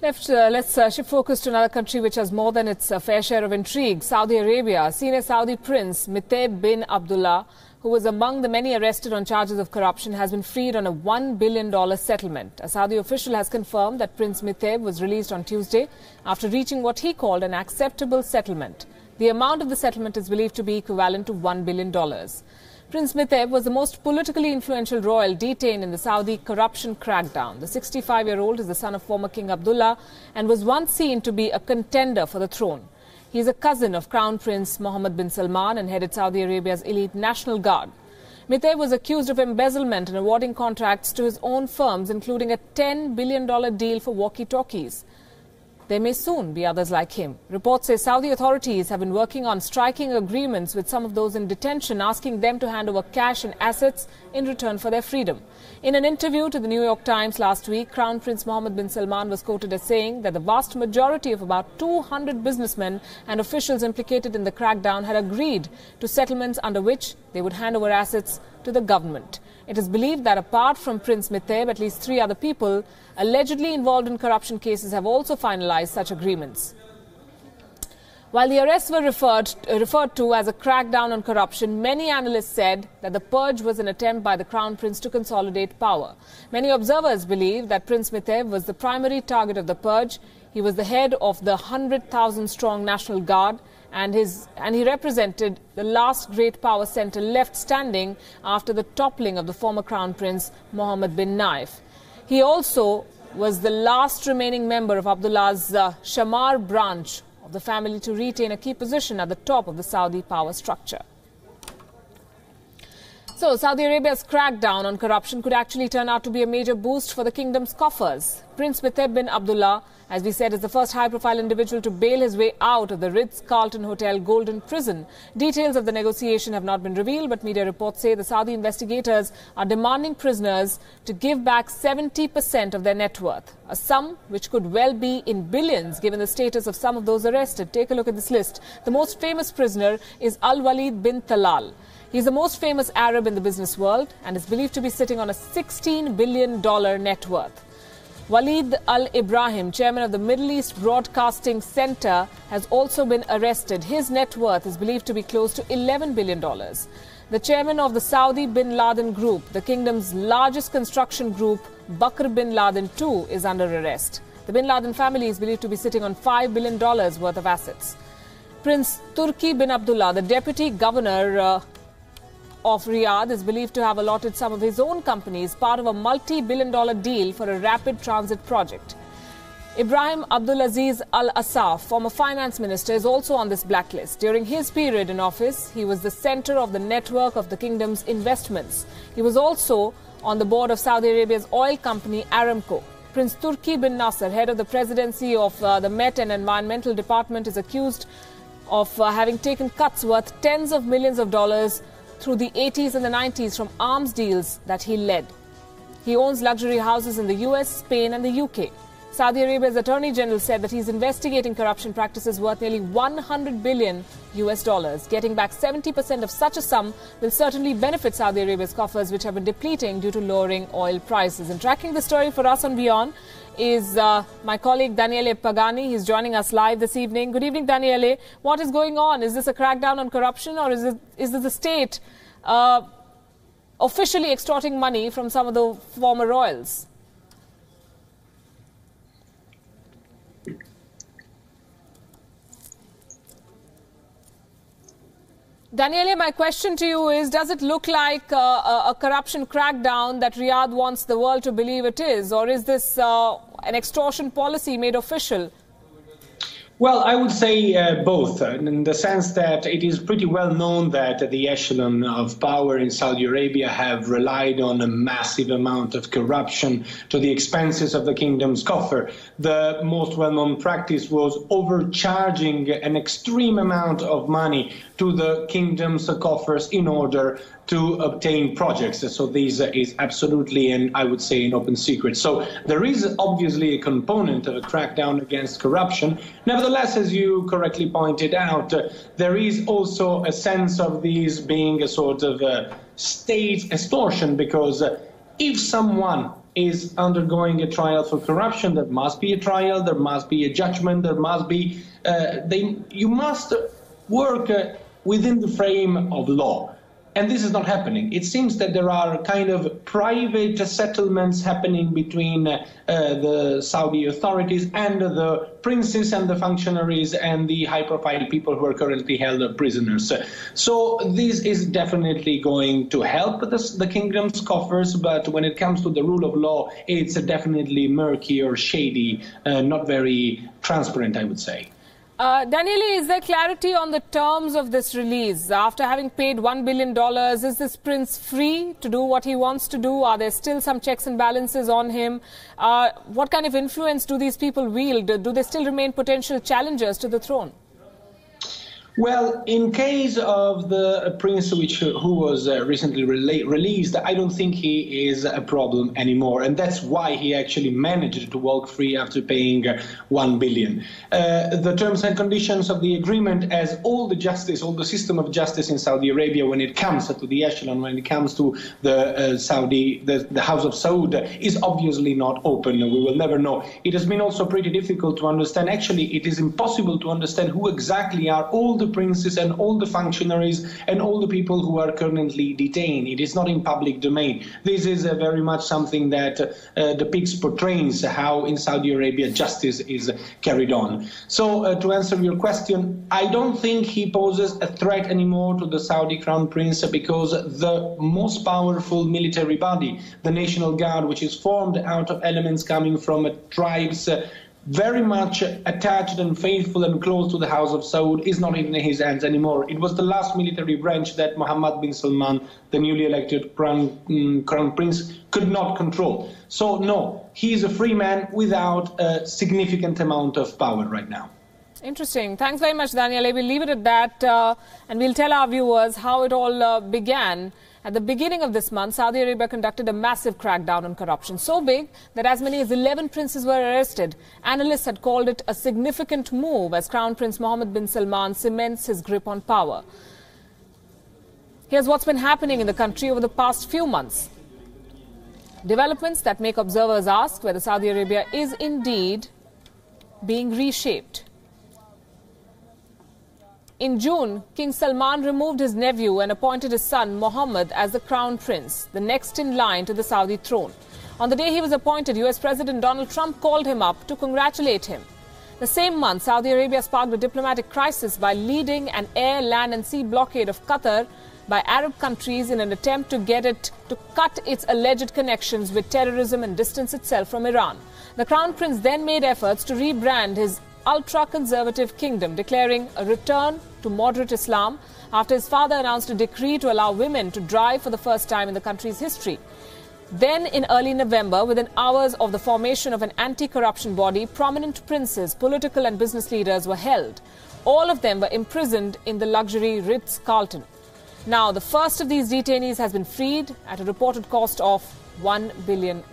Let's shift focus to another country which has more than its fair share of intrigue. Saudi Arabia. Senior Saudi Prince Mitheb bin Abdullah, who was among the many arrested on charges of corruption, has been freed on a $1 billion settlement. A Saudi official has confirmed that Prince Mitheb was released on Tuesday after reaching what he called an acceptable settlement. The amount of the settlement is believed to be equivalent to $1 billion. Prince Mitheb was the most politically influential royal detained in the Saudi corruption crackdown. The 65-year-old is the son of former King Abdullah and was once seen to be a contender for the throne. He is a cousin of Crown Prince Mohammed bin Salman and headed Saudi Arabia's elite National Guard. Mitheb was accused of embezzlement and awarding contracts to his own firms, including a $10 billion deal for walkie-talkies. There may soon be others like him. Reports say Saudi authorities have been working on striking agreements with some of those in detention, asking them to hand over cash and assets in return for their freedom. In an interview to the New York Times last week, Crown Prince Mohammed bin Salman was quoted as saying that the vast majority of about 200 businessmen and officials implicated in the crackdown had agreed to settlements under which they would hand over assets to the government. It is believed that apart from Prince Mitheb, at least 3 other people allegedly involved in corruption cases have also finalized such agreements. While the arrests were referred to as a crackdown on corruption, many analysts said that the purge was an attempt by the Crown Prince to consolidate power. Many observers believe that Prince Mitheb was the primary target of the purge. He was the head of the 100,000-strong National Guard, and he represented the last great power centre left standing after the toppling of the former Crown Prince Mohammed bin Naif. He also was the last remaining member of Abdullah's Shamar branch of the family to retain a key position at the top of the Saudi power structure. So, Saudi Arabia's crackdown on corruption could actually turn out to be a major boost for the kingdom's coffers. Prince Mitheb bin Abdullah, as we said, is the first high-profile individual to bail his way out of the Ritz-Carlton Hotel Golden Prison. Details of the negotiation have not been revealed, but media reports say the Saudi investigators are demanding prisoners to give back 70% of their net worth, a sum which could well be in billions given the status of some of those arrested. Take a look at this list. The most famous prisoner is Al-Walid bin Talal. He's the most famous Arab in the business world and is believed to be sitting on a $16 billion net worth. Walid Al-Ibrahim, chairman of the Middle East Broadcasting Center, has also been arrested. His net worth is believed to be close to $11 billion. The chairman of the Saudi Bin Laden Group, the kingdom's largest construction group, Bakr bin Laden II, is under arrest. The Bin Laden family is believed to be sitting on $5 billion worth of assets. Prince Turki bin Abdullah, the deputy governor of Riyadh, is believed to have allotted some of his own companies part of a multi-billion-dollar deal for a rapid transit project. Ibrahim Abdulaziz Al-Assaf, former finance minister, is also on this blacklist. During his period in office, he was the center of the network of the kingdom's investments. He was also on the board of Saudi Arabia's oil company Aramco. Prince Turki bin Nasser, head of the presidency of the Met and Environmental Department, is accused of having taken cuts worth tens of millions of dollars through the 80s and the 90s from arms deals that he led. He owns luxury houses in the US, Spain and the UK. Saudi Arabia's Attorney General said that he's investigating corruption practices worth nearly $100 billion. Getting back 70% of such a sum will certainly benefit Saudi Arabia's coffers, which have been depleting due to lowering oil prices. And tracking the story for us on WION is my colleague Daniele Pagani. He's joining us live this evening. Good evening, Daniele. What is going on? Is this a crackdown on corruption, or is this the state officially extorting money from some of the former royals? Daniele, my question to you is, does it look like a corruption crackdown that Riyadh wants the world to believe it is, or is this an extortion policy made official? Well, I would say both, in the sense that it is pretty well known that the echelon of power in Saudi Arabia have relied on a massive amount of corruption to the expenses of the kingdom's coffer. The most well-known practice was overcharging an extreme amount of money to the kingdom's coffers in order to obtain projects. So this is absolutely, and I would say, an open secret. So there is obviously a component of a crackdown against corruption. Nevertheless, as you correctly pointed out, there is also a sense of these being a sort of state extortion, because if someone is undergoing a trial for corruption. There must be a trial, there must be a judgment, there must be, you must work within the frame of law. And this is not happening. It seems that there are kind of private settlements happening between the Saudi authorities and the princes and the functionaries and the high-profile people who are currently held prisoners. So this is definitely going to help the kingdom's coffers, but when it comes to the rule of law, it's definitely murky or shady, not very transparent, I would say. Daniele, is there clarity on the terms of this release? After having paid $1 billion, is this prince free to do what he wants to do? Are there still some checks and balances on him? What kind of influence do these people wield? Do they still remain potential challengers to the throne? Well, in case of the prince who was recently released, I don't think he is a problem anymore. And that's why he actually managed to walk free after paying $1 billion. The terms and conditions of the agreement, as all the system of justice in Saudi Arabia, when it comes to the echelon, when it comes to the House of Saud, is obviously not open. We will never know. It has been also pretty difficult to understand. Actually, it is impossible to understand who exactly are all the princes and all the functionaries and all the people who are currently detained. It is not in public domain. This is very much something that depicts, portrays how in Saudi Arabia justice is carried on. So to answer your question, I don't think he poses a threat anymore to the Saudi crown prince, because the most powerful military body, the National Guard, which is formed out of elements coming from tribes very much attached and faithful and close to the House of Saud, is not in his hands anymore. It was the last military branch that Mohammed bin Salman, the newly elected crown prince, could not control. So no, he is a free man without a significant amount of power right now. Interesting. Thanks very much, Daniele. We'll leave it at that and we'll tell our viewers how it all began. At the beginning of this month, Saudi Arabia conducted a massive crackdown on corruption, so big that as many as 11 princes were arrested. Analysts had called it a significant move as Crown Prince Mohammed bin Salman cements his grip on power. Here's what's been happening in the country over the past few months. Developments that make observers ask whether Saudi Arabia is indeed being reshaped. In June, King Salman removed his nephew and appointed his son Mohammed as the crown prince, the next in line to the Saudi throne. On the day he was appointed, US President Donald Trump called him up to congratulate him. The same month, Saudi Arabia sparked a diplomatic crisis by leading an air, land and sea blockade of Qatar by Arab countries in an attempt to get it to cut its alleged connections with terrorism and distance itself from Iran. The crown prince then made efforts to rebrand his ultra-conservative kingdom, declaring a return to moderate Islam after his father announced a decree to allow women to drive for the first time in the country's history. Then, in early November, within hours of the formation of an anti-corruption body, prominent princes, political and business leaders were held. All of them were imprisoned in the luxury Ritz-Carlton. Now, the first of these detainees has been freed at a reported cost of $1 billion.